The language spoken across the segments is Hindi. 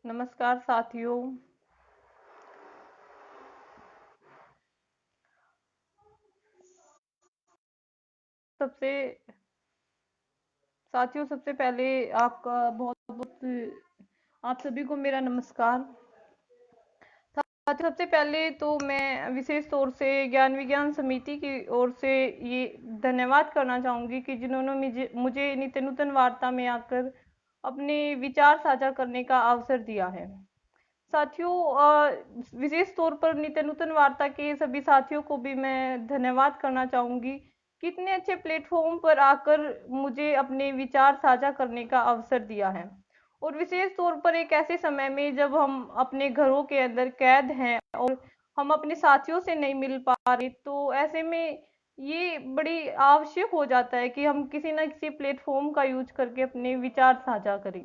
नमस्कार साथियों। सबसे सबसे पहले आपका बहुत बहुत आप सभी को मेरा नमस्कार। साथियों, सबसे पहले तो मैं विशेष तौर से ज्ञान विज्ञान समिति की ओर से ये धन्यवाद करना चाहूंगी कि जिन्होंने मुझे मुझे नित्य नूतन वार्ता में आकर अपने विचार साझा करने का अवसर दिया है। साथियों, विशेष तौर पर नित्य नूतन वार्ता के सभी साथियों को भी मैं धन्यवाद करना चाहूंगी। कितने अच्छे प्लेटफॉर्म पर आकर मुझे अपने विचार साझा करने का अवसर दिया है, और विशेष तौर पर एक ऐसे समय में जब हम अपने घरों के अंदर कैद हैं और हम अपने साथियों से नहीं मिल पा रहे, तो ऐसे में ये बड़ी आवश्यक हो जाता है कि हम किसी न किसी प्लेटफॉर्म का यूज करके अपने विचार साझा करें।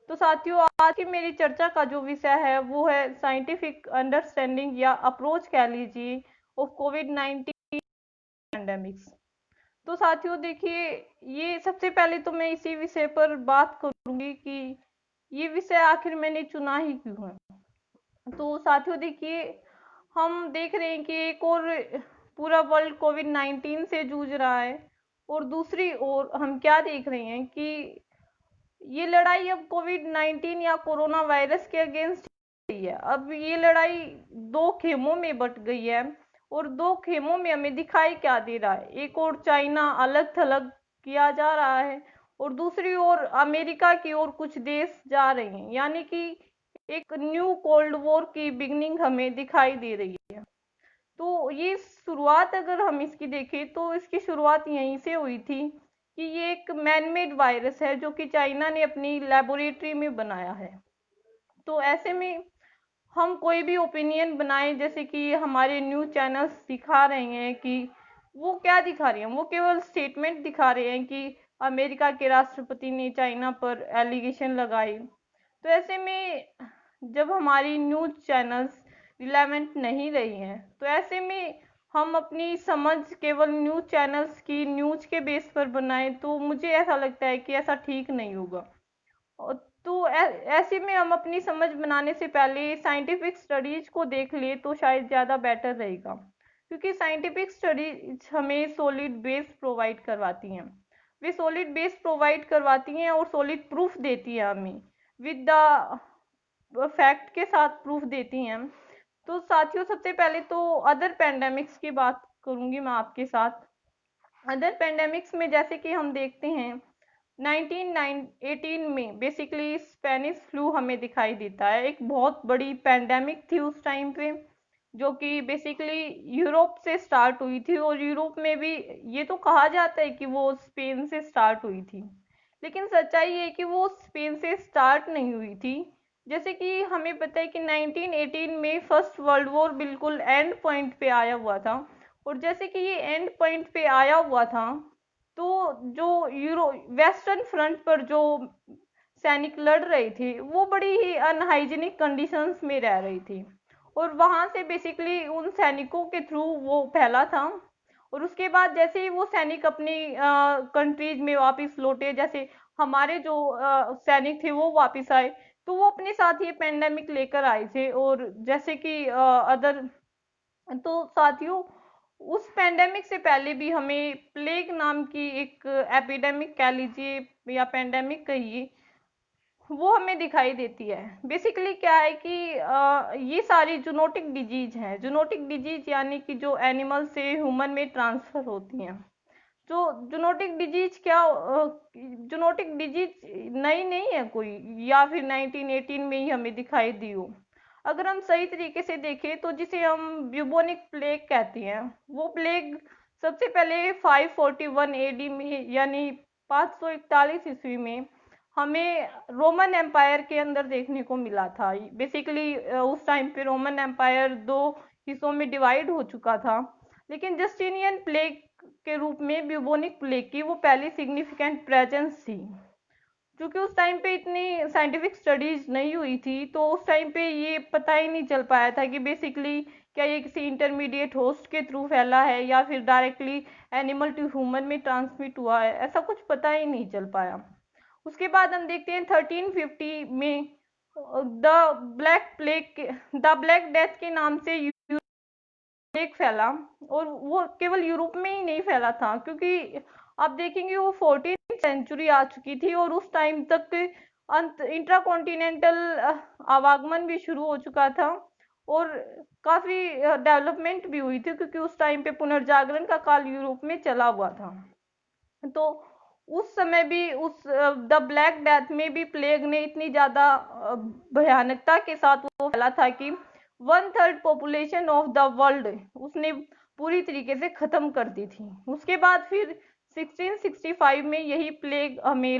तो साथियों, आज की मेरी चर्चा का जो विषय है वो है साइंटिफिक अंडरस्टैंडिंग या अप्रोच कह लीजिए ऑफ कोविड-19 पैंडेमिक्स। तो साथियों देखिए, ये सबसे पहले तो मैं इसी विषय पर बात करूंगी कि ये विषय आखिर मैंने चुना ही क्यों है। तो साथियों देखिए, हम देख रहे हैं कि एक और पूरा वर्ल्ड कोविड-19 से जूझ रहा है, और दूसरी ओर हम क्या देख रहे हैं कि ये लड़ाई अब कोविड-19 या कोरोना वायरस के अगेंस्ट ही है। अब ये लड़ाई दो खेमों में बट गई है, और दो खेमों में हमें दिखाई क्या दे रहा है, एक और चाइना अलग थलग किया जा रहा है, और दूसरी ओर अमेरिका की ओर कुछ देश जा रहे हैं, यानी कि एक न्यू कोल्ड वॉर की बिगनिंग हमें दिखाई दे रही है। तो ये शुरुआत अगर हम इसकी देखें तो इसकी शुरुआत यहीं से हुई थी कि ये एक मैन मेड वायरस है जो कि चाइना ने अपनी लेबोरेटरी में बनाया है। तो ऐसे में हम कोई भी ओपिनियन बनाएं, जैसे कि हमारे न्यूज चैनल्स दिखा रहे हैं कि वो क्या दिखा रहे हैं, वो केवल स्टेटमेंट दिखा रहे हैं कि अमेरिका के राष्ट्रपति ने चाइना पर एलिगेशन लगाए। तो ऐसे में जब हमारी न्यूज चैनल्स रिलेवेंट नहीं रही हैं, तो ऐसे में हम अपनी समझ केवल न्यूज चैनल्स की न्यूज के बेस पर बनाएं, तो मुझे ऐसा लगता है कि ऐसा ठीक नहीं होगा। तो ऐसे में हम अपनी समझ बनाने से पहले साइंटिफिक स्टडीज को देख ले तो शायद ज़्यादा बेटर रहेगा, क्योंकि साइंटिफिक स्टडीज हमें सॉलिड बेस प्रोवाइड करवाती हैं। वे सॉलिड बेस प्रोवाइड करवाती हैं और सॉलिड प्रूफ देती हैं हमें, विद द फैक्ट के साथ प्रूफ देती हैं। तो साथियों, सबसे पहले तो अदर पेंडेमिक्स की बात करूंगी मैं आपके साथ। अदर पेंडेमिक्स में जैसे कि हम देखते हैं 1918 में बेसिकली स्पेनिश फ्लू हमें दिखाई देता है। एक बहुत बड़ी पेंडेमिक थी उस टाइम पे, जो कि बेसिकली यूरोप से स्टार्ट हुई थी, और यूरोप में भी ये तो कहा जाता है कि वो स्पेन से स्टार्ट हुई थी, लेकिन सच्चाई ये है कि वो स्पेन से स्टार्ट नहीं हुई थी। जैसे कि हमें पता है कि 1918 में फर्स्ट वर्ल्ड वॉर बिल्कुल एंड पॉइंट पे आया हुआ था, और जैसे कि ये एंड पॉइंट पे आया हुआ था, तो जो यूरो वेस्टर्न फ्रंट पर जो सैनिक लड़ रहे थे वो बड़ी ही अनहाइजीनिक कंडीशंस में रह रही थी, और वहां से बेसिकली उन सैनिकों के थ्रू वो फैला था। और उसके बाद जैसे ही वो सैनिक अपनी कंट्रीज में वापस लौटे, जैसे हमारे जो सैनिक थे वो वापस आए, तो वो अपने साथ ये पेंडेमिक लेकर आए थे। और जैसे कि अदर तो साथियों, उस पेंडेमिक से पहले भी हमें प्लेग नाम की एक एपिडेमिक कह लीजिए या पेंडेमिक कहिए, वो हमें दिखाई देती है। बेसिकली क्या है कि ये सारी जूनोटिक डिजीज हैं। जूनोटिक डिजीज यानी कि जो एनिमल से ह्यूमन में ट्रांसफर होती हैं। जो जूनोटिक डिजीज क्या जूनोटिक डिजीज नई नहीं है कोई, या फिर 1918 में ही हमें दिखाई दी हो। अगर हम सही तरीके से देखें तो जिसे हम ब्यूबोनिक प्लेग कहते हैं, वो प्लेग सबसे पहले 541 एडी में यानी 541 ईस्वी में हमें रोमन एम्पायर के अंदर देखने को मिला था। बेसिकली उस टाइम पे रोमन एम्पायर दो हिस्सों में डिवाइड हो चुका था, लेकिन जस्टिनियन प्लेग के रूप में ब्यूबोनिक प्लेग की वो पहली सिग्निफिकेंट प्रेजेंस थी। क्योंकि उस टाइम पे इतनी साइंटिफिक स्टडीज नहीं हुई थी, तो उस टाइम पे ये पता ही नहीं चल पाया था कि बेसिकली क्या ये किसी इंटरमीडिएट होस्ट के थ्रू फैला है या फिर डायरेक्टली एनिमल टू ह्यूमन में ट्रांसमिट हुआ है, ऐसा कुछ पता ही नहीं चल पाया। उसके बाद हम देखते हैं 1350 में द द ब्लैक डेथ के नाम से प्लेग फैला। और वो केवल यूरोप में ही नहीं फैला था, क्योंकि आप देखेंगे वो 14वीं सेंचुरी आ चुकी थी और उस टाइम तक अंत इंट्रा कॉन्टिनेंटल आवागमन भी शुरू हो चुका था और काफी डेवलपमेंट भी हुई थी, क्योंकि उस टाइम पे पुनर्जागरण का काल यूरोप में चला हुआ था। तो उस समय भी उस द ब्लैक डेथ में भी प्लेग ने इतनी ज्यादा भयानकता के साथ वो फैला था कि 1/3 पॉपुलेशन ऑफ द वर्ल्ड उसने पूरी तरीके से खत्म कर दी थी। उसके बाद फिर 1665 में यही प्लेग हमें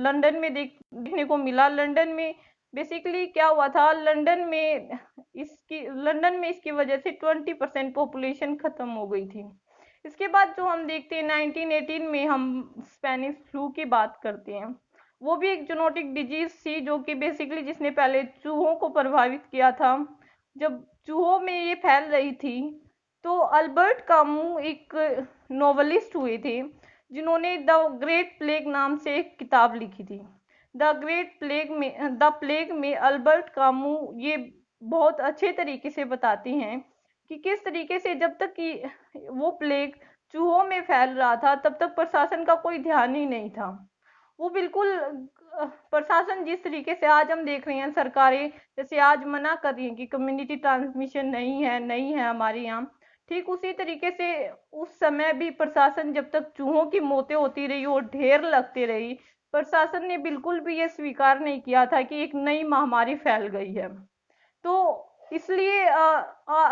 लंदन में देखने को मिला। लंदन में बेसिकली क्या हुआ था, लंदन में इसकी वजह से 20% पॉपुलेशन खत्म हो गई थी। इसके बाद जो हम देखते हैं 1918 में हम स्पेनिश फ्लू की बात करते हैं। वो भी एक जोनोटिक डिजीज थी, जो कि बेसिकली जिसने पहले चूहों को प्रभावित किया था। जब चूहों में ये फैल रही थी तो अल्बर्ट कामू एक नोवेलिस्ट हुए थे, जिन्होंने द ग्रेट प्लेग नाम से एक किताब लिखी थी। द प्लेग में अल्बर्ट कामू ये बहुत अच्छे तरीके से बताते हैं कि किस तरीके से जब तक कि वो प्लेग चूहों में फैल रहा था तब तक प्रशासन का कोई ध्यान ही नहीं था। वो बिल्कुल प्रशासन जिस तरीके से आज हम देख रहे हैं, सरकारें जैसे आज मना कर रही हैं कि कम्युनिटी ट्रांसमिशन नहीं है हमारे यहाँ, ठीक उसी तरीके से उस समय भी प्रशासन जब तक चूहों की मौतें होती रही और ढेर लगते रही, प्रशासन ने बिल्कुल भी ये स्वीकार नहीं किया था कि एक नई महामारी फैल गई है। तो इसलिए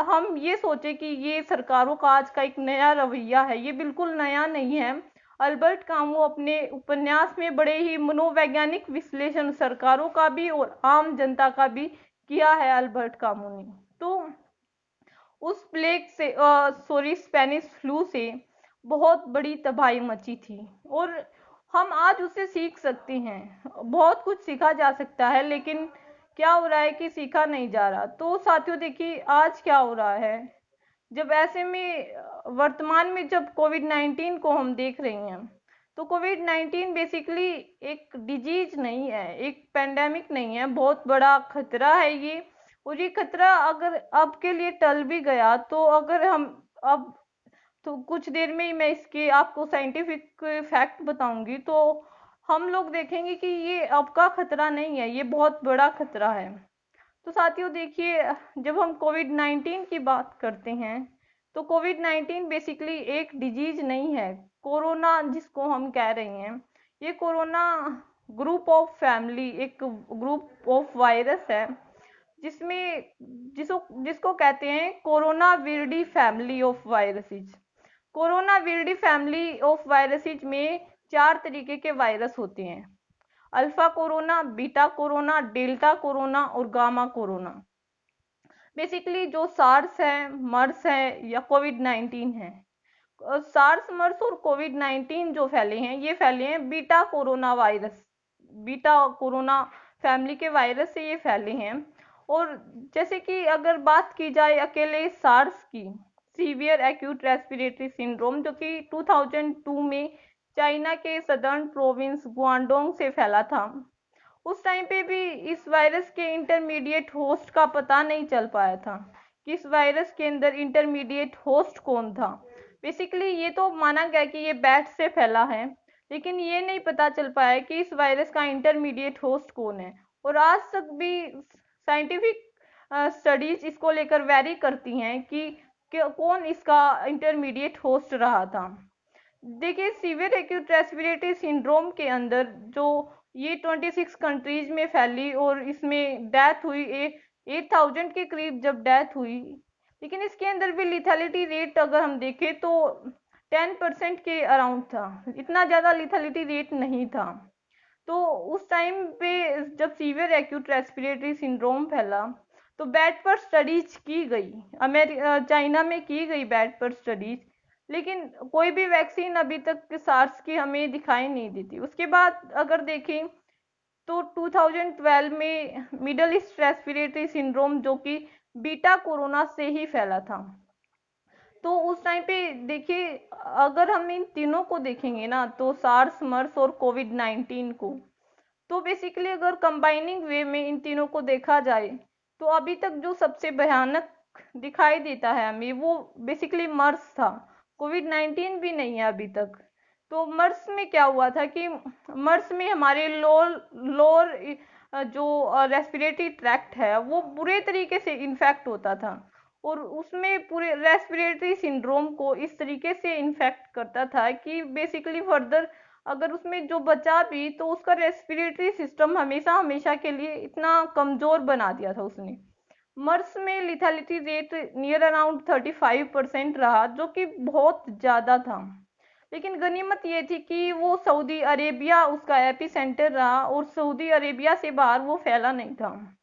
हम ये सोचे कि ये सरकारों का आज का एक नया रवैया है, ये बिल्कुल नया नहीं है। अल्बर्ट कामू अपने उपन्यास में बड़े ही मनोवैज्ञानिक विश्लेषण सरकारों का भी और आम जनता का भी किया है अल्बर्ट कामू ने। तो उस प्लेग से स्पेनिश फ्लू से बहुत बड़ी तबाही मची थी और हम आज उससे सीख सकते हैं, बहुत कुछ सीखा जा सकता है, लेकिन क्या हो रहा है कि सीखा नहीं जा रहा। तो साथियों देखिए आज क्या हो रहा है, जब ऐसे में वर्तमान में जब कोविड-19 को हम देख रहे हैं, तो कोविड-19 बेसिकली एक डिजीज नहीं है, एक पेंडेमिक नहीं है, बहुत बड़ा खतरा है ये। और ये खतरा अगर अब के लिए टल भी गया तो अगर हम अब तो कुछ देर में ही मैं इसके आपको साइंटिफिक फैक्ट बताऊंगी, तो हम लोग देखेंगे कि ये अब का खतरा नहीं है, ये बहुत बड़ा खतरा है। तो साथियों देखिए, जब हम कोविड-19 की बात करते हैं तो कोविड-19 बेसिकली एक डिजीज नहीं है। कोरोना जिसको हम कह रहे हैं, ये कोरोना ग्रुप ऑफ फैमिली, एक ग्रुप ऑफ वायरस है, जिसमें जिसको कहते हैं corona Virdi family of viruses. Corona Virdi family of viruses में 4 तरीके के वायरस होते हैं: alpha corona, beta corona, delta corona और गामा कोरोना। बेसिकली जो सार्स है, मर्स है या कोविड-19 है, सार्स, मर्स और कोविड-19 जो फैले हैं, ये फैले हैं beta corona virus, beta corona family के वायरस से ये फैले हैं। और जैसे कि अगर बात की जाए अकेले सार्स की, सीवियर एक्यूट रेस्पिरेटरी सिंड्रोम, जो कि 2002 में चाइना के सदर्न प्रोविंस गुआंगडोंग से फैला था, उस टाइम पे भी इस वायरस के इंटरमीडिएट होस्ट का पता नहीं चल पाया था कि इस वायरस के अंदर इंटरमीडिएट होस्ट कौन था। बेसिकली ये तो माना गया कि ये बैट से फैला है, लेकिन ये नहीं पता चल पाया कि इस वायरस का इंटरमीडिएट होस्ट कौन है। और आज तक भी साइंटिफिक स्टडीज इसको लेकर वेरी करती हैं कि कौन इसका इंटरमीडिएट होस्ट रहा था। देखिए, सीवियर एक्यूट रेस्पिरेटरी सिंड्रोम के अंदर जो ये 26 कंट्रीज में फैली और इसमें डेथ हुई 8,000 के करीब जब डेथ हुई, लेकिन इसके अंदर भी लिथैलिटी रेट अगर हम देखें तो 10% के अराउंड था, इतना ज़्यादा लिथैलिटी रेट नहीं था। तो उस टाइम पे जब सीवियर एक्यूट रेस्पिरेटरी सिंड्रोम फैला तो बैट पर स्टडीज की गई, चाइना में की गई बैट पर स्टडीज, लेकिन कोई भी वैक्सीन अभी तक सार्स की हमें दिखाई नहीं दी थी। उसके बाद अगर देखें तो 2012 में मिडल ईस्ट रेस्पिरेटरी सिंड्रोम, जो कि बीटा कोरोना से ही फैला था, तो उस टाइम पे देखिए, अगर हम इन तीनों को देखेंगे ना, तो सार्स, मर्स और कोविड-19 को, तो बेसिकली अगर कंबाइनिंग वे में इन तीनों को देखा जाए तो अभी तक जो सबसे भयानक दिखाई देता है हमें वो बेसिकली मर्स था। कोविड-19 भी नहीं है अभी तक। तो मर्स में क्या हुआ था कि मर्स में हमारे लोअर लोअर जो रेस्पिरेटरी ट्रैक्ट है वो बुरे तरीके से इन्फेक्ट होता था, और उसमें पूरे रेस्पिरेटरी सिंड्रोम को इस तरीके से इन्फेक्ट करता था कि बेसिकली फर्दर अगर उसमें जो बचा भी तो उसका रेस्पिरेटरी सिस्टम हमेशा हमेशा के लिए इतना कमजोर बना दिया था उसने। मर्स में लिथैलिटी रेट नियर अराउंड 35% रहा, जो कि बहुत ज्यादा था। लेकिन गनीमत ये थी कि वो सऊदी अरेबिया उसका एपी सेंटर रहा, और सऊदी अरेबिया से बाहर वो फैला नहीं था।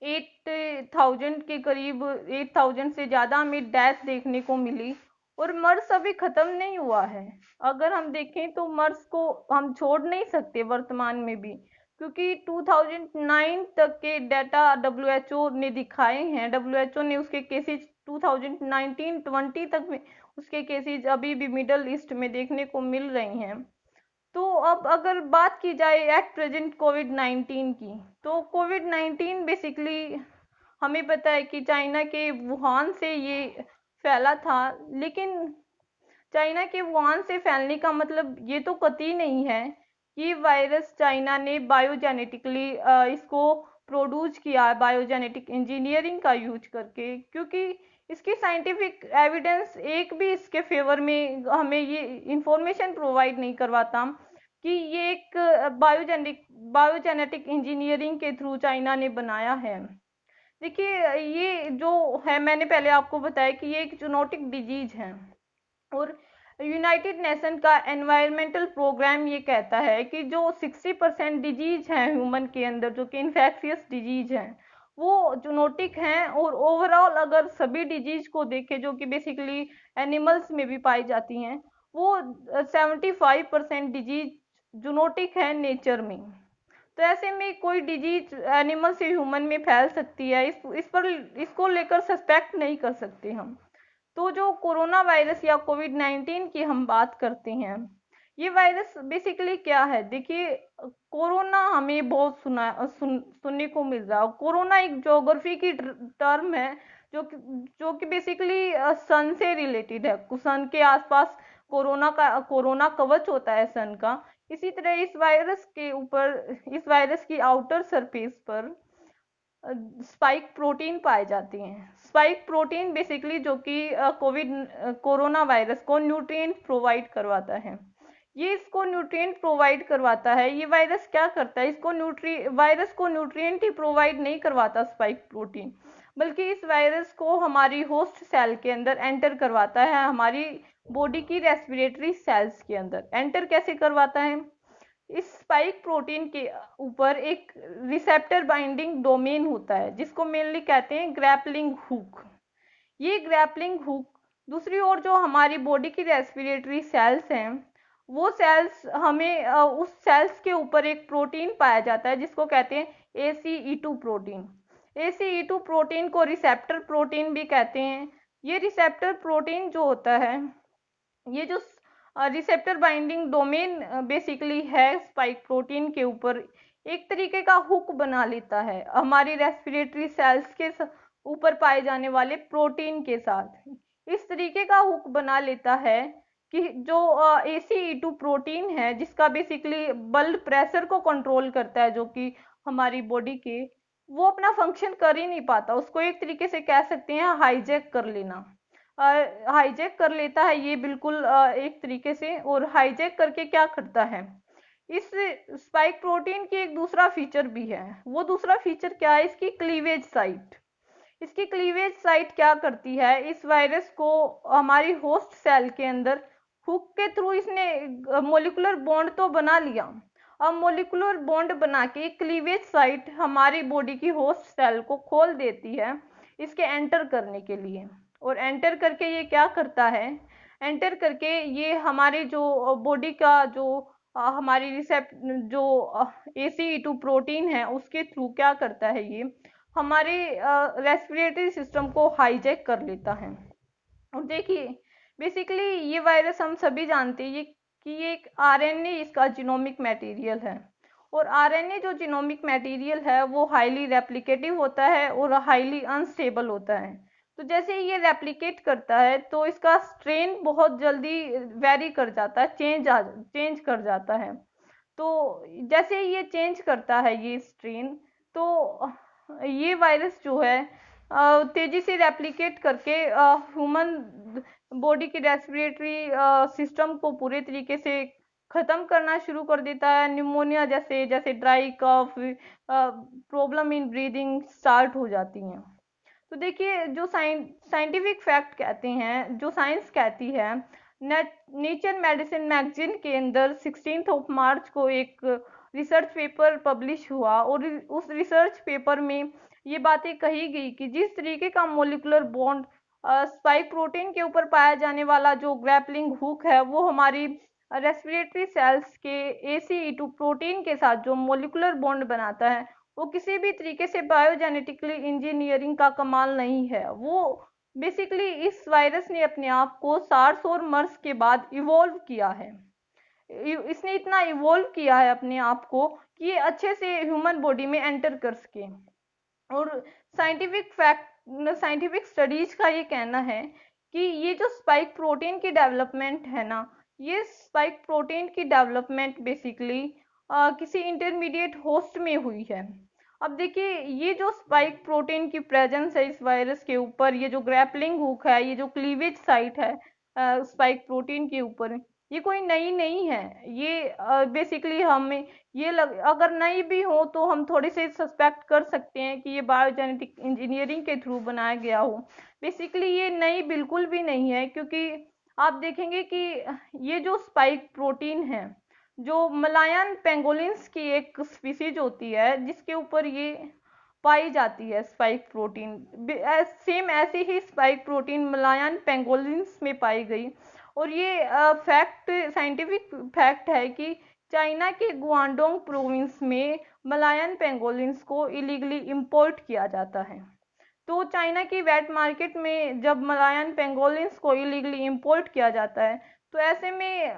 8,000 के करीब, 8,000 से ज्यादा हमें डेथ देखने को मिली। और मर्स अभी खत्म नहीं हुआ है। अगर हम देखें तो मर्स को हम छोड़ नहीं सकते वर्तमान में भी, क्योंकि 2009 तक के डाटा डब्ल्यूएचओ ने दिखाए हैं। डब्ल्यूएचओ ने उसके केसेस 2019-20 तक में उसके केसेस अभी भी मिडल ईस्ट में देखने को मिल रही हैं। तो अब अगर बात की जाए एट प्रेजेंट कोविड-19 की, तो कोविड-19 बेसिकली हमें पता है कि चाइना के वुहान से ये फैला था। लेकिन चाइना के वुहान से फैलने का मतलब ये तो कतई नहीं है कि वायरस चाइना ने बायोजेनेटिकली इसको प्रोड्यूस किया है, बायोजेनेटिक इंजीनियरिंग का यूज करके, क्योंकि इसकी साइंटिफिक एविडेंस एक भी इसके फेवर में हमें ये इंफॉर्मेशन प्रोवाइड नहीं करवाता कि ये एक बायोजेनेटिक इंजीनियरिंग के थ्रू चाइना ने बनाया है। देखिए, ये जो है मैंने पहले आपको बताया कि ये एक जूनोटिक डिजीज है, और यूनाइटेड नेशन का एनवायरमेंटल प्रोग्राम ये कहता है कि जो 60% डिजीज हैं ह्यूमन के अंदर, जो कि इन्फेक्शियस डिजीज हैं, वो जूनोटिक हैं। और ओवरऑल अगर सभी डिजीज को देखें जो कि बेसिकली एनिमल्स में भी पाई जाती हैं, वो 75% डिजीज जूनोटिक है नेचर में। तो ऐसे में कोई डिजीज एनिमल से ह्यूमन में फैल सकती है, इस पर इसको लेकर सस्पेक्ट नहीं कर सकते हम। तो जो कोरोना वायरस या कोविड-19 की हम बात करते हैं, ये वायरस बेसिकली क्या है? देखिए, कोरोना हमें बहुत सुनने को मिल रहा है। कोरोना एक ज्योग्राफी की टर्म है, जो कि बेसिकली सन से रिलेटेड है। सन के आसपास कोरोना कवच होता है सन का। इसी तरह इस वायरस की आउटर सरफेस पर स्पाइक प्रोटीन पाए जाते हैं। स्पाइक प्रोटीन बेसिकली जो कि कोरोना वायरस को न्यूट्रिएंट प्रोवाइड करवाता है। ये इसको न्यूट्रिएंट प्रोवाइड करवाता है। ये वायरस क्या करता है? वायरस को न्यूट्रिएंट ही प्रोवाइड नहीं करवाता स्पाइक प्रोटीन, बल्कि इस वायरस को हमारी होस्ट सेल के अंदर एंटर करवाता है। हमारी बॉडी की रेस्पिरेटरी सेल्स के अंदर एंटर कैसे करवाता है? इस स्पाइक प्रोटीन के ऊपर एक रिसेप्टर बाइंडिंग डोमेन होता है, जिसको मेनली कहते हैं ग्रैपलिंग हुक। ये ग्रैपलिंग हुक, दूसरी ओर जो हमारी बॉडी की रेस्पिरेटरी सेल्स हैं, वो सेल्स हमें उस सेल्स के ऊपर एक प्रोटीन पाया जाता है जिसको कहते हैं ACE2 प्रोटीन। ACE2 प्रोटीन को रिसेप्टर प्रोटीन भी कहते हैं। ये रिसेप्टर प्रोटीन जो होता है, ये जो रिसेप्टर बाइंडिंग डोमेन बेसिकली है स्पाइक प्रोटीन के ऊपर, एक तरीके का हुक बना लेता है हमारी रेस्पिरेटरी सेल्स के ऊपर पाए जाने वाले प्रोटीन के साथ। इस तरीके का हुक बना लेता है कि जो ACE2 प्रोटीन है, जिसका बेसिकली ब्लड प्रेशर को कंट्रोल करता है, जो कि हमारी बॉडी के, वो अपना फंक्शन कर ही नहीं पाता। उसको एक तरीके से कह सकते हैं हाईजैक कर लेना। हाईजैक कर लेता है ये बिल्कुल एक तरीके से। और हाईजैक करके क्या करता है? इस स्पाइक प्रोटीन की एक दूसरा फीचर भी है। वो दूसरा फीचर क्या है? इसकी क्लीवेज साइट। इसकी क्लीवेज साइट क्या करती है? इस वायरस को हमारी होस्ट सेल के अंदर हुक के थ्रू इसने मोलिकुलर बॉन्ड तो बना लिया। अब मोलिकुलर बॉन्ड बना के क्लीवेज साइट हमारी बॉडी की होस्ट सेल को खोल देती है इसके एंटर करने के लिए। और एंटर करके ये क्या करता है? एंटर करके ये हमारे जो बॉडी का जो हमारी रिसेप्ट जो ACE2 प्रोटीन है उसके थ्रू क्या करता है? ये हमारे रेस्पिरेटरी सिस्टम को हाईजैक कर लेता है। और देखिए, बेसिकली ये वायरस हम सभी जानते हैं कि ये एक RNA इसका जीनोमिक मटेरियल है। और आरएनए जो जीनोमिक मटेरियल है वो हाईली रेप्लिकेटिव होता है और हाईली अनस्टेबल होता है। तो जैसे ही ये रेप्लिकेट करता है तो इसका स्ट्रेन बहुत जल्दी वेरी कर जाता है, चेंज कर जाता है। तो जैसे ही ये चेंज करता है ये स्ट्रेन, तो ये वायरस जो है तेजी से रेप्लिकेट करके ह्यूमन बॉडी के रेस्पिरेटरी सिस्टम को पूरे तरीके से खत्म करना शुरू कर देता है। निमोनिया जैसे जैसे dry cough, problem in breathing start हो जाती हैं। तो देखिए, जो साइंटिफिक फैक्ट कहते हैं, जो साइंस कहती है, नेचर मेडिसिन मैगजीन के अंदर 16 मार्च को एक रिसर्च पेपर पब्लिश हुआ और उस रिसर्च पेपर में ये बातें कही गई कि जिस तरीके का मोलिकुलर बॉन्ड स्पाइक प्रोटीन के ऊपर पाया जाने वाला जो ग्रैपलिंग हुक है वो हमारी रेस्पिरेटरी सेल्स के ACE2 प्रोटीन के साथ जो मोलिकुलर बॉन्ड बनाता है वो किसी भी तरीके से बायोजेनेटिकली इंजीनियरिंग का कमाल नहीं है। वो बेसिकली इस वायरस ने अपने आप को सार्स और मर्स के बाद इवॉल्व किया है। इसने इतना इवॉल्व किया है अपने आप को कि ये अच्छे से ह्यूमन बॉडी में एंटर कर सके। और साइंटिफिक स्टडीज का ये कहना है कि ये जो स्पाइक प्रोटीन की डेवलपमेंट है ना, ये स्पाइक प्रोटीन की डेवलपमेंट बेसिकली किसी इंटरमीडिएट होस्ट में हुई है। अब देखिए, ये जो स्पाइक प्रोटीन की प्रेजेंस है इस वायरस के ऊपर, ये जो ग्रैपलिंग हुक है, ये जो क्लीवेज साइट है स्पाइक प्रोटीन के ऊपर, ये कोई नई नहीं है। ये बेसिकली हमें अगर नई भी हो तो हम थोड़े से सस्पेक्ट कर सकते हैं कि ये बायोजेनेटिक इंजीनियरिंग के थ्रू बनाया गया हो। बेसिकली ये नई बिल्कुल भी नहीं है, क्योंकि आप देखेंगे कि ये जो स्पाइक प्रोटीन है, जो मलायन पेंगोलिन्स की एक स्पीसीज होती है जिसके ऊपर ये पाई जाती है स्पाइक प्रोटीन, सेम ऐसी ही स्पाइक प्रोटीन मलायन पेंगोलिन्स में पाई गई। और ये साइंटिफिक फैक्ट है कि चाइना के गुआंगडोंग प्रोविंस में मलायन पेंगोलिन्स को इलीगली इंपोर्ट किया जाता है। तो चाइना की वेट मार्केट में जब मलायन पेंगोलिन्स को इलीगली इंपोर्ट किया जाता है, तो ऐसे में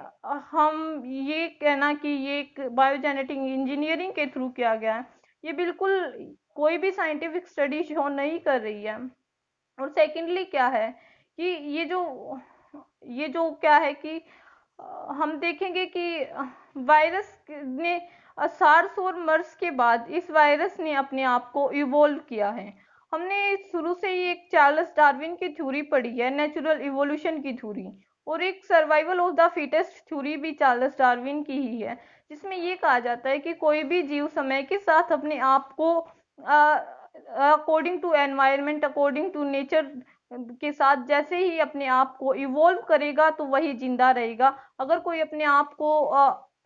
हम ये कहना कि ये एक बायोजेनेटिक इंजीनियरिंग के थ्रू किया गया है, ये बिल्कुल कोई भी साइंटिफिक स्टडी शो नहीं कर रही है। और सेकेंडली क्या है कि ये जो क्या है कि हम देखेंगे कि वायरस ने सार्स और मर्स के बाद इस वायरस ने अपने आप को इवोल्व किया है। हमने शुरू से ही एक चार्ल्स डार्विन की थ्योरी पढ़ी है, नेचुरल इवोल्यूशन की थ्योरी, और एक survival of the fittest theory भी चार्ल्स डार्विन की ही है, जिसमें ये कहा जाता है कि कोई भी जीव समय के साथ अपने आप को according to environment, according to nature के साथ जैसे ही अपने आप को इवोल्व करेगा तो वही जिंदा रहेगा। अगर कोई अपने आप को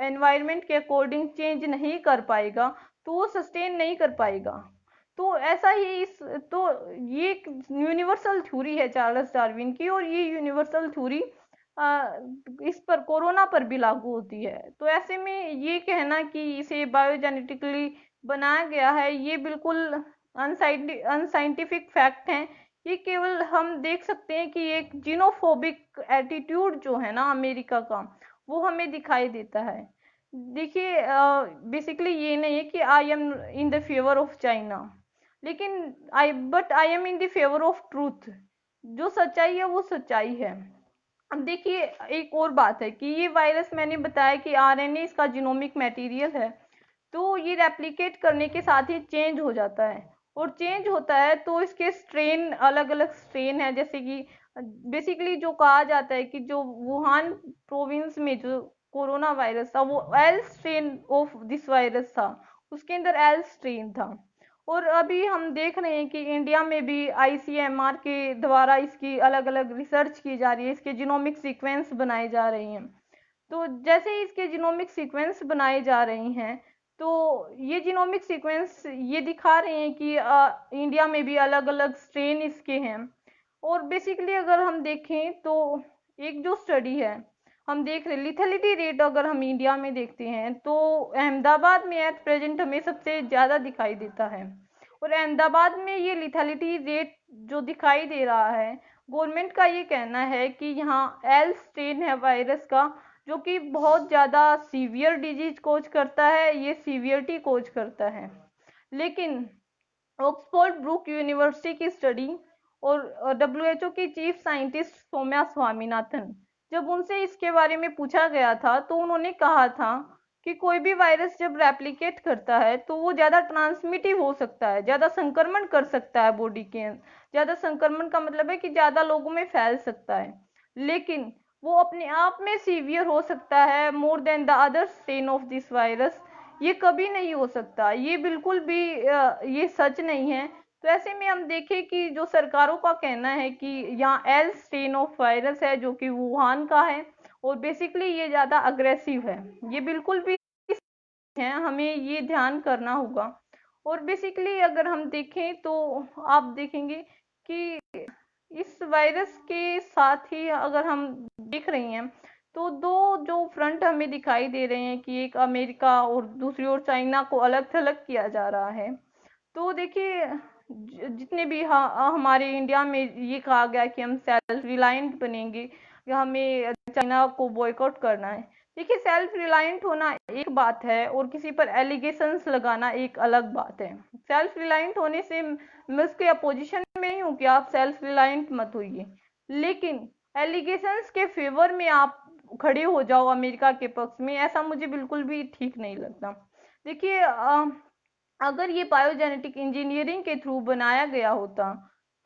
एनवायरनमेंट के अकॉर्डिंग चेंज नहीं कर पाएगा तो वो सस्टेन नहीं कर पाएगा। तो ऐसा ही तो ये एक यूनिवर्सल थ्योरी है चार्ल्स डार्विन की, और ये यूनिवर्सल थ्योरी इस पर कोरोना पर भी लागू होती है। तो ऐसे में ये कहना कि इसे बायोजेनेटिकली बनाया गया है, ये बिल्कुल अनसाइंटिफिक फैक्ट है। ये केवल हम देख सकते हैं कि एक जीनोफोबिक एटीट्यूड जो है ना अमेरिका का, वो हमें दिखाई देता है। देखिए, बेसिकली ये नहीं है कि I am in the favour of China, लेकिन I am in the favour of truth. जो सच्चाई है वो सच्चाई है। अब देखिए, एक और बात है कि ये वायरस, मैंने बताया कि आरएनए इसका जीनोमिक मटेरियल है, तो ये रेप्लिकेट करने के साथ ही चेंज हो जाता है। और चेंज होता है तो इसके स्ट्रेन, अलग अलग स्ट्रेन है, जैसे कि बेसिकली जो कहा जाता है कि जो वुहान प्रोविंस में जो कोरोना वायरस था वो L strain of this virus था, उसके अंदर एल स्ट्रेन था। और अभी हम देख रहे हैं कि इंडिया में भी ICMR के द्वारा इसकी अलग अलग रिसर्च की जा रही है, इसके जीनोमिक सीक्वेंस बनाए जा रहे हैं। तो जैसे ही इसके जीनोमिक सीक्वेंस बनाए जा रहे हैं, तो ये जीनोमिक सीक्वेंस ये दिखा रहे हैं कि इंडिया में भी अलग अलग स्ट्रेन इसके हैं। और बेसिकली अगर हम देखें तो एक जो स्टडी है, हम देख रहे लिथेलिटी रेट, अगर हम इंडिया में देखते हैं तो अहमदाबाद में एट प्रेजेंट हमें सबसे ज़्यादा दिखाई देता है। और अहमदाबाद में ये लिथेलिटी रेट जो दिखाई दे रहा है, गवर्नमेंट का ये कहना है कि यहाँ एल स्ट्रेन है वायरस का, जो कि बहुत ज़्यादा सीवियर डिजीज कोज करता है, ये सीवियरिटी कोज करता है। लेकिन ऑक्सफोर्ड ब्रूक यूनिवर्सिटी की स्टडी और डब्ल्यूएचओ की चीफ साइंटिस्ट सौम्या स्वामीनाथन, जब उनसे इसके बारे में पूछा गया था तो उन्होंने कहा था कि कोई भी वायरस जब रेप्लिकेट करता है तो वो ज्यादा ट्रांसमिटिव हो सकता है, ज्यादा संक्रमण कर सकता है बॉडी के अंदर। ज्यादा संक्रमण का मतलब है कि ज्यादा लोगों में फैल सकता है, लेकिन वो अपने आप में सीवियर हो सकता है more than the other strain of this virus. ये कभी नहीं हो सकता, ये बिल्कुल भी ये सच नहीं है। तो ऐसे में हम देखें कि जो सरकारों का कहना है कि यहाँ एल स्ट्रेन ऑफ वायरस है जो कि वुहान का है और बेसिकली ये ज्यादा अग्रेसिव है, ये बिल्कुल भी है, हमें ये ध्यान करना होगा। और बेसिकली अगर हम देखें तो आप देखेंगे कि इस वायरस के साथ ही अगर हम देख रहे हैं तो दो जो फ्रंट हमें दिखाई दे रहे हैं कि एक अमेरिका और दूसरी ओर चाइना को अलग थलग किया जा रहा है। तो देखिए जितने भी हमारे इंडिया में ये कहा गया कि हम सेल्फ रिलायंट बनेंगे या हमें चाइना को बॉयकॉट करना है। देखिए सेल्फ रिलायंट होना एक बात है और किसी पर एलिगेशंस लगाना एक अलग बात है। सेल्फ रिलायंट होने से मैं उसके अपोजिशन में ही हूँ कि आप सेल्फ रिलायंट मत होइए, लेकिन एलिगेशंस के फेवर में आप खड़े हो जाओ अमेरिका के पक्ष में, ऐसा मुझे बिल्कुल भी ठीक नहीं लगता। देखिए अगर ये बायोजेनेटिक इंजीनियरिंग के थ्रू बनाया गया होता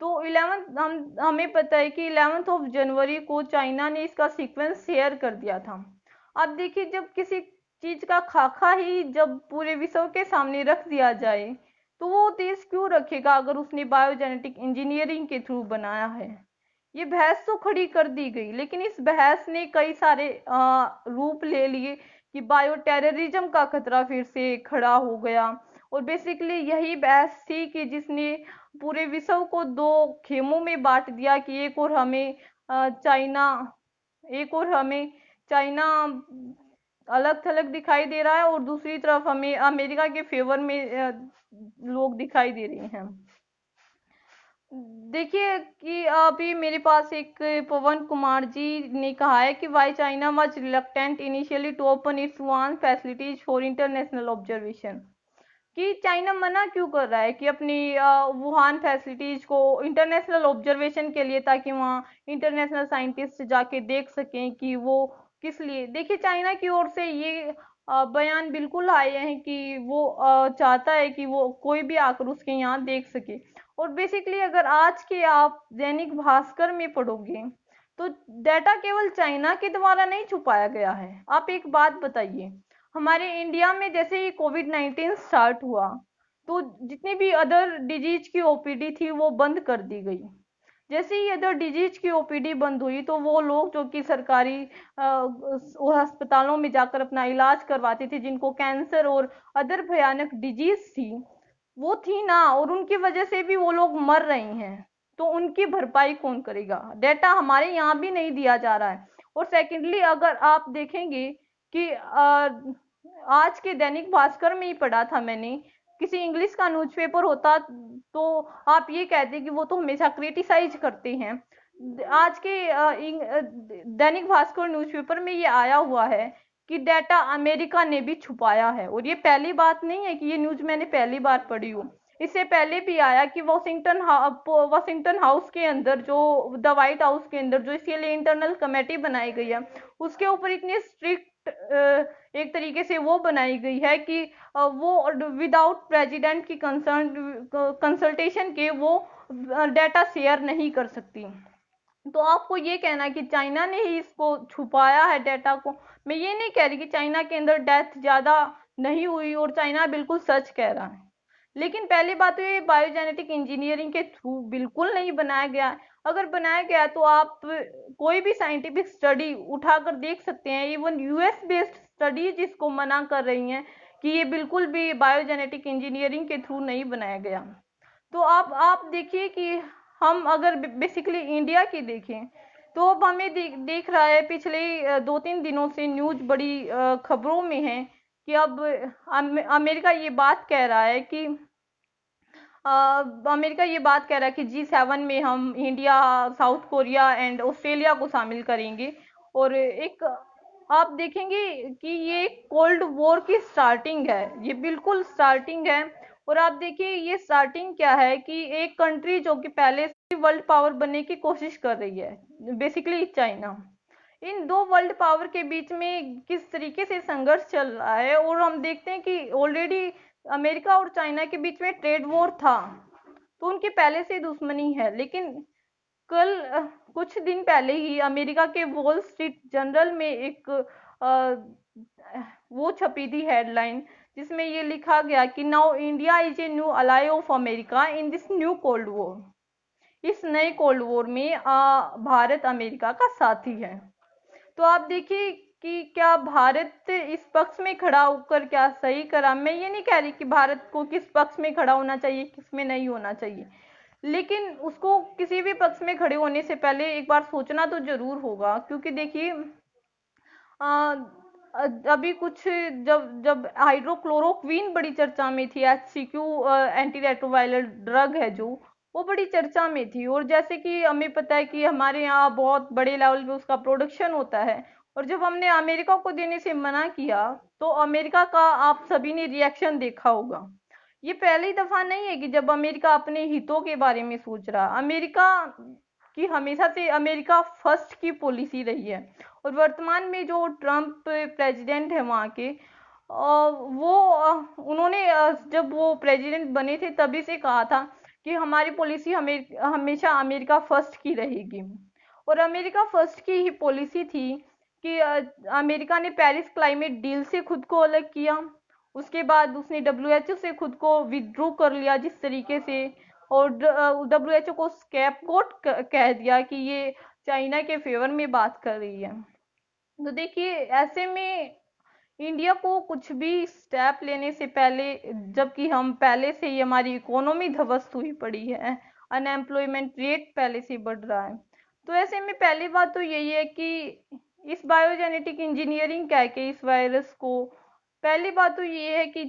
तो 11 हमें पता है कि 11 ऑफ जनवरी को चाइना ने इसका सीक्वेंस शेयर कर दिया था। अब देखिए जब किसी चीज का खाका ही जब पूरे विश्व के सामने रख दिया जाए तो वो देश क्यों रखेगा अगर उसने बायोजेनेटिक इंजीनियरिंग के थ्रू बनाया है। ये बहस तो खड़ी कर दी गई, लेकिन इस बहस ने कई सारे रूप ले लिए कि बायो टेररिज्म का खतरा फिर से खड़ा हो गया। और बेसिकली यही बहस थी कि जिसने पूरे विश्व को दो खेमों में बांट दिया कि एक और हमें चाइना एक और हमें चाइना अलग थलग दिखाई दे रहा है और दूसरी तरफ हमें अमेरिका के फेवर में लोग दिखाई दे रहे हैं। देखिए कि अभी मेरे पास एक पवन कुमार जी ने कहा है कि why China was reluctant initially to open its Wuhan facilities for international observation, कि चाइना मना क्यों कर रहा है कि अपनी वुहान फैसिलिटीज को इंटरनेशनल ऑब्जर्वेशन के लिए, ताकि वहाँ इंटरनेशनल साइंटिस्ट जाके देख सकें कि वो किस लिए। देखिए चाइना की ओर से ये बयान बिल्कुल आए हैं कि वो चाहता है कि वो कोई भी आकर उसके यहाँ देख सके। और बेसिकली अगर आज के आप दैनिक भास्कर में पढ़ोगे तो डाटा केवल चाइना के द्वारा नहीं छुपाया गया है। आप एक बात बताइए, हमारे इंडिया में जैसे ही कोविड-19 स्टार्ट हुआ तो जितनी भी अदर डिजीज की ओपीडी थी वो बंद कर दी गई। जैसे ही अदर डिजीज की ओपीडी बंद हुई तो वो लोग जो कि सरकारी अस्पतालों में जाकर अपना इलाज करवाते थे, जिनको कैंसर और अदर भयानक डिजीज थी वो थी ना, और उनकी वजह से भी वो लोग मर रहे हैं, तो उनकी भरपाई कौन करेगा। डेटा हमारे यहाँ भी नहीं दिया जा रहा है। और सेकेंडली अगर आप देखेंगे कि आज के दैनिक भास्कर में ही पढ़ा था मैंने, किसी इंग्लिश का न्यूज़पेपर होता तो आप ये कहते कि वो तो हमेशा क्रिटिसाइज करते हैं। आज के दैनिक भास्कर न्यूज़पेपर में ये आया हुआ है कि डाटा अमेरिका ने भी छुपाया है। और ये पहली बात नहीं है कि ये न्यूज मैंने पहली बार पढ़ी हूँ, इससे पहले भी आया कि वॉशिंगटन हाउस के अंदर जो द व्हाइट हाउस के अंदर जो इसके लिए इंटरनल कमेटी बनाई गई है उसके ऊपर इतनी स्ट्रिक्ट एक तरीके से वो बनाई गई है कि वो विदाउट प्रेसिडेंट की कंसल्टेशन के वो डाटा शेयर नहीं कर सकती। तो आपको ये कहना है कि चाइना ने ही इसको छुपाया है डाटा को। मैं ये नहीं कह रही कि चाइना के अंदर डेथ ज्यादा नहीं हुई और चाइना बिल्कुल सच कह रहा है, लेकिन पहली बात तो ये बायोजेनेटिक इंजीनियरिंग के थ्रू बिल्कुल नहीं बनाया गया है। अगर बनाया गया तो आप कोई भी साइंटिफिक स्टडी उठाकर देख सकते हैं, इवन यूएस बेस्ड स्टडीज इसको मना कर रही हैं कि ये बिल्कुल भी बायोजेनेटिक इंजीनियरिंग के थ्रू नहीं बनाया गया। तो आप देखिए कि हम अगर बेसिकली इंडिया की देखें तो अब हमें देख रहा है पिछले 2-3 दिनों से न्यूज बड़ी खबरों में है कि अब अमेरिका ये बात कह रहा है कि अमेरिका ये बात कह रहा है कि G7 में हम India, south Korea and Australia को शामिल करेंगे। और एक आप देखेंगे कि ये कोल्ड वॉर की स्टार्टिंग है, ये बिल्कुल स्टार्टिंग है। और आप देखिए ये स्टार्टिंग क्या है कि एक कंट्री जो कि पहले से वर्ल्ड पावर बनने की कोशिश कर रही है, बेसिकली चाइना, इन दो वर्ल्ड पावर के बीच में किस तरीके से संघर्ष चल रहा है। और हम देखते हैं कि ऑलरेडी अमेरिका और चाइना के बीच में ट्रेड वॉर था, तो उनकी पहले से दुश्मनी है। लेकिन कल कुछ दिन पहले ही अमेरिका के वॉल स्ट्रीट जर्नल में एक वो छपी थी हेडलाइन, जिसमें ये लिखा गया कि now India is a new ally of America in this new cold war. इस नए कोल्ड वॉर में भारत अमेरिका का साथी है। तो आप देखिए कि क्या भारत इस पक्ष में खड़ा होकर क्या सही करा। मैं ये नहीं कह रही कि भारत को किस पक्ष में खड़ा होना चाहिए, किस में नहीं होना चाहिए, लेकिन उसको किसी भी पक्ष में खड़े होने से पहले एक बार सोचना तो जरूर होगा। क्योंकि देखिए अभी कुछ जब जब हाइड्रोक्लोरोक्वीन बड़ी चर्चा में थी, HCQ एंटी रेट्रोवायरल ड्रग है जो, वो बड़ी चर्चा में थी। और जैसे कि हमें पता है कि हमारे यहाँ बहुत बड़े लेवल पे उसका प्रोडक्शन होता है, और जब हमने अमेरिका को देने से मना किया तो अमेरिका का आप सभी ने रिएक्शन देखा होगा। ये पहली दफा नहीं है कि जब अमेरिका अपने हितों के बारे में सोच रहा। अमेरिका की हमेशा से अमेरिका फर्स्ट की पॉलिसी रही है। और वर्तमान में जो ट्रम्प प्रेसिडेंट है वहाँ के, वो उन्होंने जब वो प्रेसिडेंट बने थे तभी से कहा था कि हमारी पॉलिसी हमेशा अमेरिका फर्स्ट की रहेगी। और अमेरिका फर्स्ट की ही पॉलिसी थी कि अमेरिका ने पेरिस क्लाइमेट डील से खुद को अलग किया, उसके बाद उसने WHO से खुद को विथड्रॉ कर लिया जिस तरीके से, और WHO को स्कैपगोट कह दिया कि ये चाइना के फेवर में बात कर रही है। तो देखिए ऐसे में इंडिया को कुछ भी स्टेप लेने से पहले, जबकि हम पहले से ही हमारी इकोनॉमी ध्वस्त हुई पड़ी है, अनएम्प्लॉयमेंट रेट पहले से बढ़ रहा है, तो ऐसे में पहली बात तो यही है कि इस बायोजेनेटिक इंजीनियरिंग कह के इस वायरस को, पहली बात तो ये है कि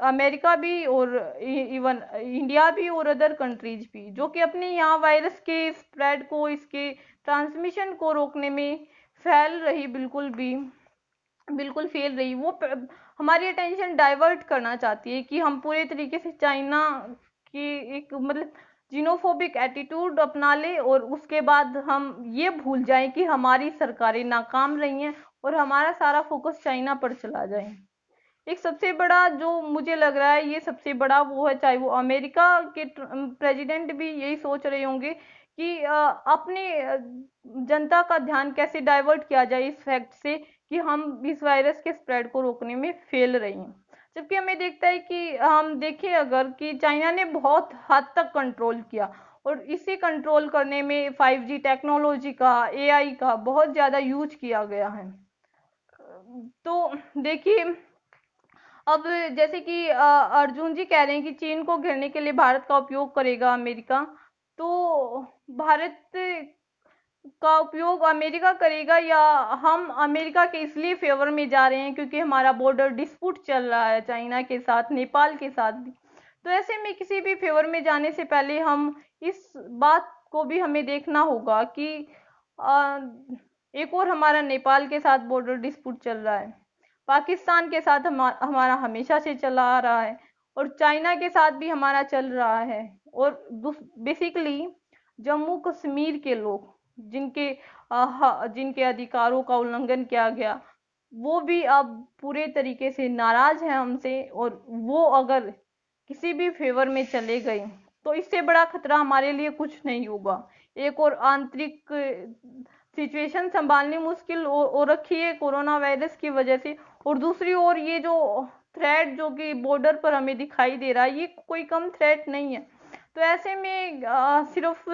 अमेरिका भी और इवन इंडिया भी और अदर कंट्रीज भी जो कि अपने यहाँ वायरस के स्प्रेड को, इसके ट्रांसमिशन को रोकने में फैल रही, बिल्कुल फेल रही, वो हमारी अटेंशन डाइवर्ट करना चाहती है कि हम पूरे तरीके से चाइना की एक मतलब जीनोफोबिक एटीट्यूड अपना ले, और उसके बाद हम ये भूल जाएं कि हमारी सरकारें नाकाम रही हैं और हमारा सारा फोकस चाइना पर चला जाए। एक सबसे बड़ा जो मुझे लग रहा है, ये सबसे बड़ा वो है, चाहे वो अमेरिका के प्रेसिडेंट भी यही सोच रहे होंगे कि अपने जनता का ध्यान कैसे डाइवर्ट किया जाए इस फैक्ट से कि हम इस वायरस के स्प्रेड को रोकने में फेल रही हैं। जबकि हमें देखता है कि हम देखें अगर कि चाइना ने बहुत हद तक कंट्रोल किया, और इसी कंट्रोल करने में 5G टेक्नोलॉजी का, AI का बहुत ज्यादा यूज किया गया है। तो देखिए अब जैसे कि अर्जुन जी कह रहे हैं कि चीन को घेरने के लिए भारत का उपयोग करेगा अमेरिका, तो भारत का उपयोग अमेरिका करेगा, या हम अमेरिका के इसलिए फेवर में जा रहे हैं क्योंकि हमारा बॉर्डर डिस्प्यूट चल रहा है चाइना के साथ, नेपाल के साथ भी। तो ऐसे में किसी भी फेवर में जाने से पहले हम इस बात को भी हमें देखना होगा कि आ, एक और हमारा नेपाल के साथ बॉर्डर डिस्प्यूट चल रहा है, पाकिस्तान के साथ हमारा हमेशा से चला आ रहा है, और चाइना के साथ भी हमारा चल रहा है। और बेसिकली जम्मू कश्मीर के लोग जिनके अधिकारों का उल्लंघन किया गया, वो भी अब पूरे तरीके से नाराज हैं हमसे, और वो अगर किसी भी फेवर में चले गए तो इससे बड़ा खतरा हमारे लिए कुछ नहीं होगा। एक और आंतरिक सिचुएशन संभालनी मुश्किल हो रखी है कोरोना वायरस की वजह से, और दूसरी ओर ये जो थ्रेट जो कि बॉर्डर पर हमें दिखाई दे रहा है, ये कोई कम थ्रेट नहीं है। तो ऐसे में सिर्फ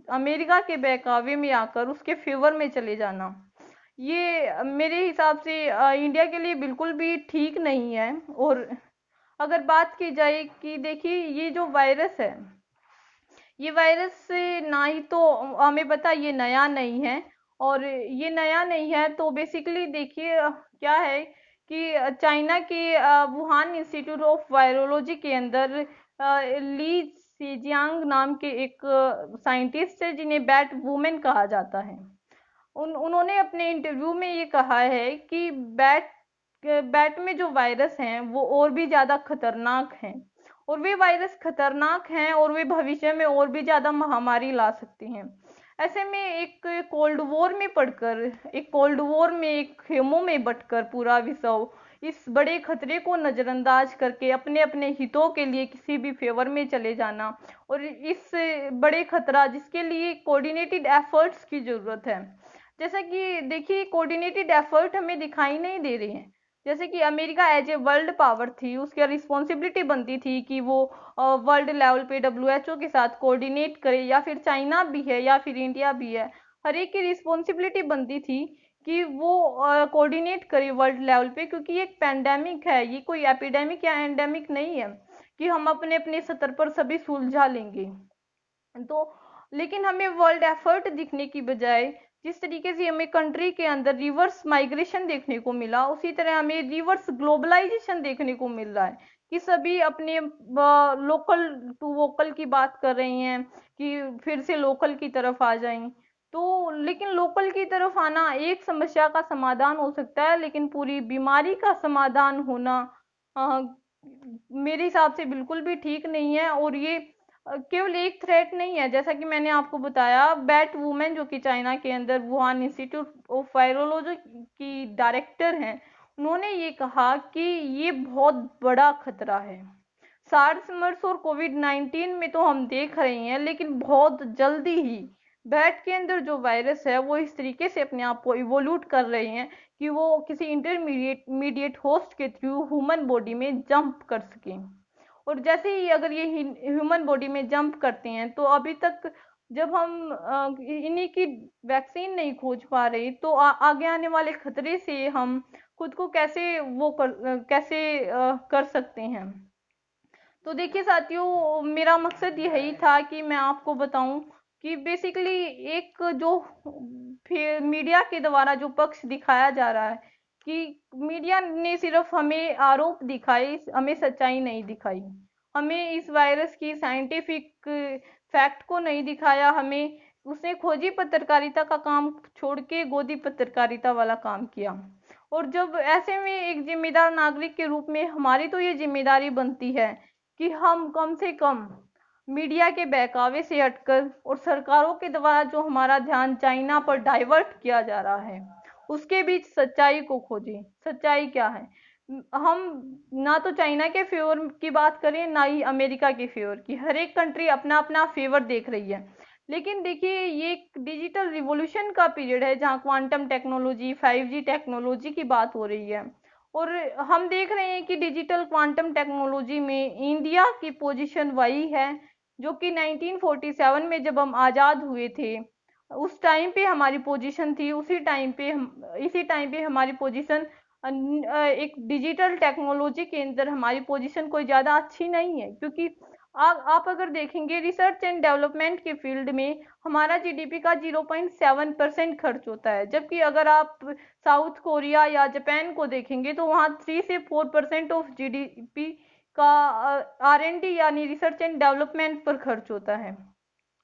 अमेरिका के बहकावे में आकर उसके फेवर में चले जाना, ये मेरे हिसाब से इंडिया के लिए बिल्कुल भी ठीक नहीं है। और अगर बात की जाए कि देखिए ये जो वायरस है, ये वायरस ना ही तो हमें पता ये नया नहीं है, और ये नया नहीं है तो बेसिकली देखिए क्या है कि चाइना के वुहान इंस्टीट्यूट ऑफ वायरोलॉजी के अंदर ली सीजियांग नाम के एक साइंटिस्ट है जिन्हें बैट वुमेन कहा जाता है। उन्होंने अपने इंटरव्यू में ये कहा है कि बैट में जो वायरस हैं वो और भी ज्यादा खतरनाक हैं, और वे वायरस खतरनाक हैं और वे भविष्य में और भी ज्यादा महामारी ला सकते हैं। ऐसे में एक कोल्ड वॉर में एक खेमों में बटकर पूरा विश्व इस बड़े खतरे को नजरअंदाज करके अपने अपने हितों के लिए किसी भी फेवर में चले जाना, और इस बड़े खतरा जिसके लिए कोऑर्डिनेटेड एफर्ट्स की जरूरत है। जैसा कि देखिए, कोऑर्डिनेटेड एफर्ट हमें दिखाई नहीं दे रहे हैं। जैसे कि America as a world power थी, उसकी रिस्पॉन्सिबिलिटी बनती थी कि वो वर्ल्ड लेवल पे WHO के साथ कोऑर्डिनेट करे, या फिर चाइना भी है या फिर इंडिया भी है, हर एक की रिस्पॉन्सिबिलिटी बनती थी कि वो कोऑर्डिनेट करे वर्ल्ड लेवल पे, क्योंकि ये एक पैंडेमिक है, ये कोई एपिडेमिक या एंडेमिक नहीं है कि हम अपने अपने स्तर पर सभी सुलझा लेंगे। तो लेकिन हमें वर्ल्ड एफर्ट दिखने की बजाय जिस तरीके से हमें कंट्री के अंदर रिवर्स माइग्रेशन देखने को मिला, उसी तरह हमें रिवर्स ग्लोबलाइजेशन देखने को मिल रहा है कि सभी अपने लोकल टू वोकल की बात कर रही हैं कि फिर से लोकल की तरफ आ जाएं। तो लेकिन लोकल की तरफ आना एक समस्या का समाधान हो सकता है, लेकिन पूरी बीमारी का समाधान होना अ, मेरे हिसाब से बिल्कुल भी ठीक नहीं है। और ये केवल एक थ्रेट नहीं है, जैसा कि मैंने आपको बताया, बैट वुमेन जो कि चाइना के अंदर वुहान इंस्टीट्यूट ऑफ वायरोलॉजी की डायरेक्टर हैं, उन्होंने ये कहा कि ये बहुत बड़ा खतरा है। सार्स, मर्स और कोविड-19 में तो हम देख रहे हैं, लेकिन बहुत जल्दी ही बैट के अंदर जो वायरस है वो इस तरीके से अपने आप को इवोल्यूट कर रहे हैं कि वो किसी इंटरमीडिएट होस्ट के थ्रू ह्यूमन बॉडी में जंप कर सकें। और जैसे ही अगर ये ह्यूमन बॉडी में जंप करते हैं, तो अभी तक जब हम इन्हीं की वैक्सीन नहीं खोज पा रहे, तो आगे आने वाले खतरे से हम खुद को कैसे कर सकते हैं। तो देखिए साथियों, मेरा मकसद यही था कि मैं आपको बताऊं कि बेसिकली एक जो फिर मीडिया के द्वारा जो पक्ष दिखाया जा रहा है कि मीडिया ने सिर्फ हमें आरोप दिखाए, हमें सच्चाई नहीं दिखाई, हमें इस वायरस की साइंटिफिक फैक्ट को नहीं दिखाया, हमें उसने खोजी पत्रकारिता का काम छोड़ के गोदी पत्रकारिता वाला काम किया। और जब ऐसे में एक जिम्मेदार नागरिक के रूप में हमारी तो ये जिम्मेदारी बनती है कि हम कम से कम मीडिया के बहकावे से हटकर और सरकारों के द्वारा जो हमारा ध्यान चाइना पर डाइवर्ट किया जा रहा है, उसके बीच सच्चाई को खोजें। सच्चाई क्या है? हम ना तो चाइना के फेवर की बात करें, ना ही अमेरिका के फेवर की। हर एक कंट्री अपना अपना फेवर देख रही है, लेकिन देखिए, ये एक डिजिटल रिवॉल्यूशन का पीरियड है जहाँ क्वांटम टेक्नोलॉजी, 5G टेक्नोलॉजी की बात हो रही है। और हम देख रहे हैं कि डिजिटल क्वांटम टेक्नोलॉजी में इंडिया की पोजीशन वही है जो कि 1947 में जब हम आजाद हुए थे उस टाइम पे हमारी पोजीशन थी। इसी टाइम पे हमारी पोजीशन एक डिजिटल टेक्नोलॉजी के अंदर हमारी पोजीशन कोई ज्यादा अच्छी नहीं है, क्योंकि आप अगर देखेंगे रिसर्च एंड डेवलपमेंट के फील्ड में हमारा जीडीपी का 0.7% खर्च होता है, जबकि अगर आप साउथ कोरिया या जापान को देखेंगे तो वहाँ 3 से 4% ऑफ जीडीपी का R&D यानी रिसर्च एंड डेवलपमेंट पर खर्च होता है।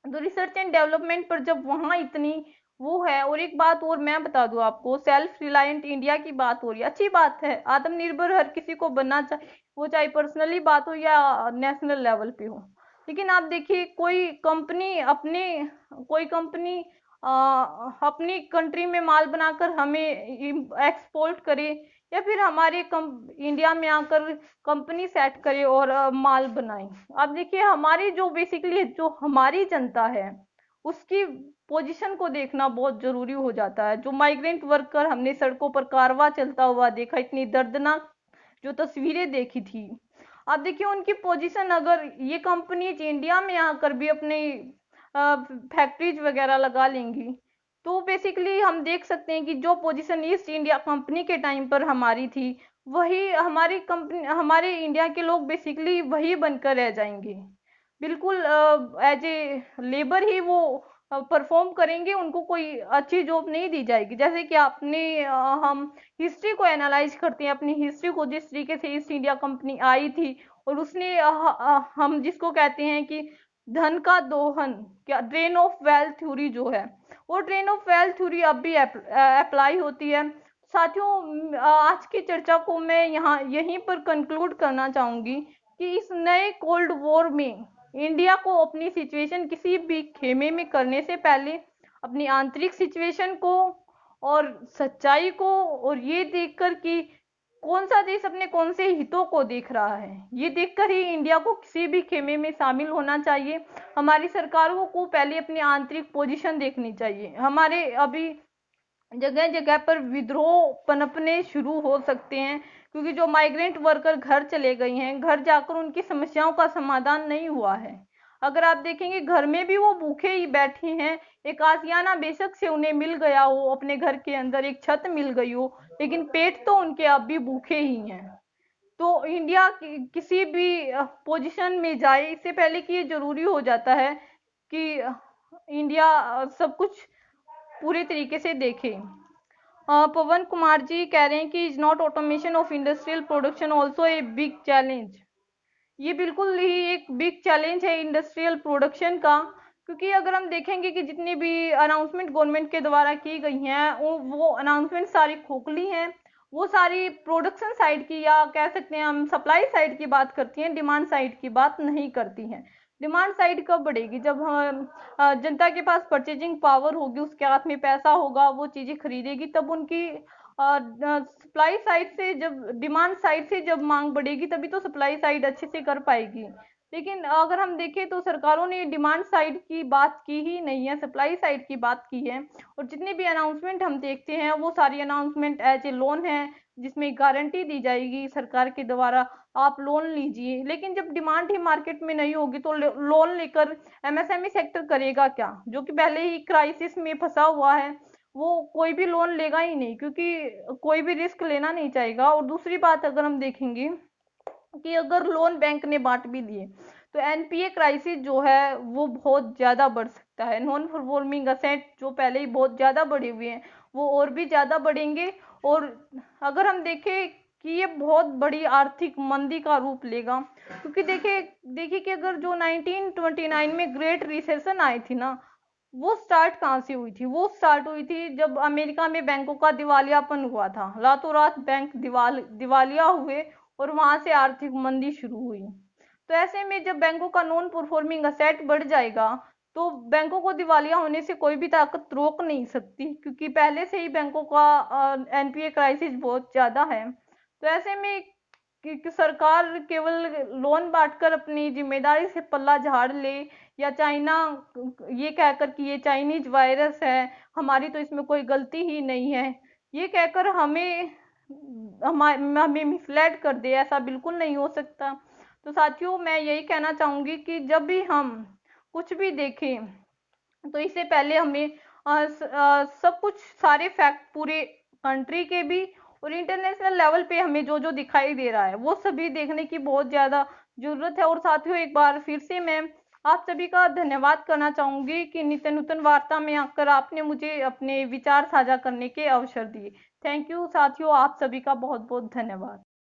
तो रिसर्च एंड डेवलपमेंट पर जब वहाँ इतनी वो है, और एक बात और मैं बता दूं आपको, सेल्फ रिलायंट इंडिया की बात हो रही है, अच्छी बात है, आत्मनिर्भर हर किसी को बनना चाहिए, वो चाहे पर्सनली बात हो या नेशनल लेवल पे हो। लेकिन आप देखिए, कोई कंपनी अपनी कंट्री में माल बनाकर हमें एक्सपोर्ट करे, या फिर इंडिया में आकर कंपनी सेट करे और माल बनाए। अब देखिए, हमारी जो बेसिकली जो हमारी जनता है उसकी पोजीशन को देखना बहुत जरूरी हो जाता है। जो माइग्रेंट वर्कर हमने सड़कों पर कारवां चलता हुआ देखा, इतनी दर्दनाक जो तस्वीरें देखी थी, अब देखिए उनकी पोजीशन, अगर ये कंपनीज इंडिया में आकर भी अपनी फैक्ट्रीज वगैरह लगा लेंगी, तो बेसिकली हम देख सकते हैं कि जो पोजीशन ईस्ट इंडिया कंपनी के टाइम पर हमारी थी, वही हमारे इंडिया के लोग बेसिकली वही बनकर रह जाएंगे। बिल्कुल एज ए लेबर ही वो परफॉर्म करेंगे, उनको कोई अच्छी जॉब नहीं दी जाएगी। जैसे कि हम हिस्ट्री को एनालाइज करते हैं, अपनी हिस्ट्री को, जिस तरीके से ईस्ट इंडिया कंपनी आई थी और उसने हम जिसको कहते हैं कि धन का दोहन, क्या ड्रेन ऑफ वेल्थ थ्योरी जो है, वो ट्रेन ऑफ वेल्थ थ्योरी अब भी अप्लाई होती है। साथियों, आज की चर्चा को मैं यहाँ यहीं पर कंक्लूड करना चाहूंगी कि इस नए कोल्ड वॉर में इंडिया को अपनी सिचुएशन किसी भी खेमे में करने से पहले अपनी आंतरिक सिचुएशन को और सच्चाई को और ये देखकर कि कौन सा देश अपने कौन से हितों को देख रहा है, ये देखकर ही इंडिया को किसी भी खेमे में शामिल होना चाहिए। हमारी सरकारों को पहले अपनी आंतरिक पोजीशन देखनी चाहिए। हमारे अभी जगह जगह पर विद्रोह पनपने शुरू हो सकते हैं, क्योंकि जो माइग्रेंट वर्कर घर चले गए हैं, घर जाकर उनकी समस्याओं का समाधान नहीं हुआ है। अगर आप देखेंगे घर में भी वो भूखे ही बैठे हैं। एक आशियाना बेशक से उन्हें मिल गया हो, अपने घर के अंदर एक छत मिल गई हो, लेकिन पेट तो उनके अब भी भूखे ही हैं। तो इंडिया किसी भी पोजीशन में जाए, इससे पहले कि ये जरूरी हो जाता है कि इंडिया सब कुछ पूरे तरीके से देखे। पवन कुमार जी कह रहे हैं कि is not automation of industrial production also a big challenge. ये बिल्कुल ही एक बिग चैलेंज है इंडस्ट्रियल प्रोडक्शन का, क्योंकि अगर हम देखेंगे कि जितनी भी अनाउंसमेंट गवर्नमेंट के द्वारा की गई हैं वो अनाउंसमेंट सारी खोखली हैं। वो सारी प्रोडक्शन साइड की या कह सकते हैं हम सप्लाई साइड की बात करती हैं, डिमांड साइड की बात नहीं करती हैं। डिमांड साइड कब बढ़ेगी? जब हम जनता के पास परचेजिंग पावर होगी, उसके हाथ में पैसा होगा, वो चीजें खरीदेगी, तब उनकी सप्लाई साइड से जब डिमांड साइड से जब मांग बढ़ेगी तभी तो सप्लाई साइड अच्छे से कर पाएगी। लेकिन अगर हम देखें तो सरकारों ने डिमांड साइड की बात की ही नहीं है, सप्लाई साइड की बात की है। और जितने भी अनाउंसमेंट हम देखते हैं वो सारी अनाउंसमेंट एज ए लोन है, जिसमें गारंटी दी जाएगी सरकार के द्वारा, आप लोन लीजिए। लेकिन जब डिमांड ही मार्केट में नहीं होगी तो लोन लेकर एमएसएमई सेक्टर करेगा क्या, जो कि पहले ही क्राइसिस में फंसा हुआ है। वो कोई भी लोन लेगा ही नहीं, क्योंकि कोई भी रिस्क लेना नहीं चाहेगा। और दूसरी बात अगर हम देखेंगे कि अगर लोन बैंक ने बांट भी दिए तो एनपीए क्राइसिस जो है वो बहुत ज्यादा बढ़ सकता है। नॉन परफॉर्मिंग असेट जो पहले ही बहुत ज्यादा बढ़े हुए हैं वो और भी ज्यादा बढ़ेंगे। और अगर हम देखें कि ये बहुत बड़ी आर्थिक मंदी का रूप लेगा, क्योंकि देखिए कि अगर जो 1929 में ग्रेट रिसेशन आई थी ना, वो स्टार्ट कहाँ से हुई थी? वो स्टार्ट हुई थी जब अमेरिका में बैंकों का दिवालियापन हुआ था। रातों रात बैंक दिवालिया हुए और वहां से आर्थिक मंदी शुरू हुई। तो ऐसे में जब बैंकों का नॉन परफॉर्मिंग असेट बढ़ जाएगा तो बैंकों को दिवालिया होने से कोई भी ताकत रोक नहीं सकती, क्योंकि पहले से ही बैंकों का एनपीए क्राइसिस बहुत ज्यादा है। तो ऐसे में कि सरकार केवल लोन बांटकर अपनी जिम्मेदारी से पल्ला झाड़ ले, या चाइना ये कहकर कि ये चाइनीज वायरस है, हमारी तो इसमें कोई गलती ही नहीं है, ये कहकर हमें मिसलेड कर दे, ऐसा बिल्कुल नहीं हो सकता। तो साथियों, मैं यही कहना चाहूंगी कि जब भी हम कुछ भी देखें तो इससे पहले हमें सब कुछ सारे फैक्ट पूरे कंट्री के भी और इंटरनेशनल लेवल पे हमें जो जो दिखाई दे रहा है वो सभी देखने की बहुत ज्यादा जरूरत है। और साथियों, एक बार फिर से मैं आप सभी का धन्यवाद करना चाहूंगी कि नित्य नूतन वार्ता में आकर आपने मुझे अपने विचार साझा करने के अवसर दिए। थैंक यू साथियों, आप सभी का बहुत बहुत धन्यवाद।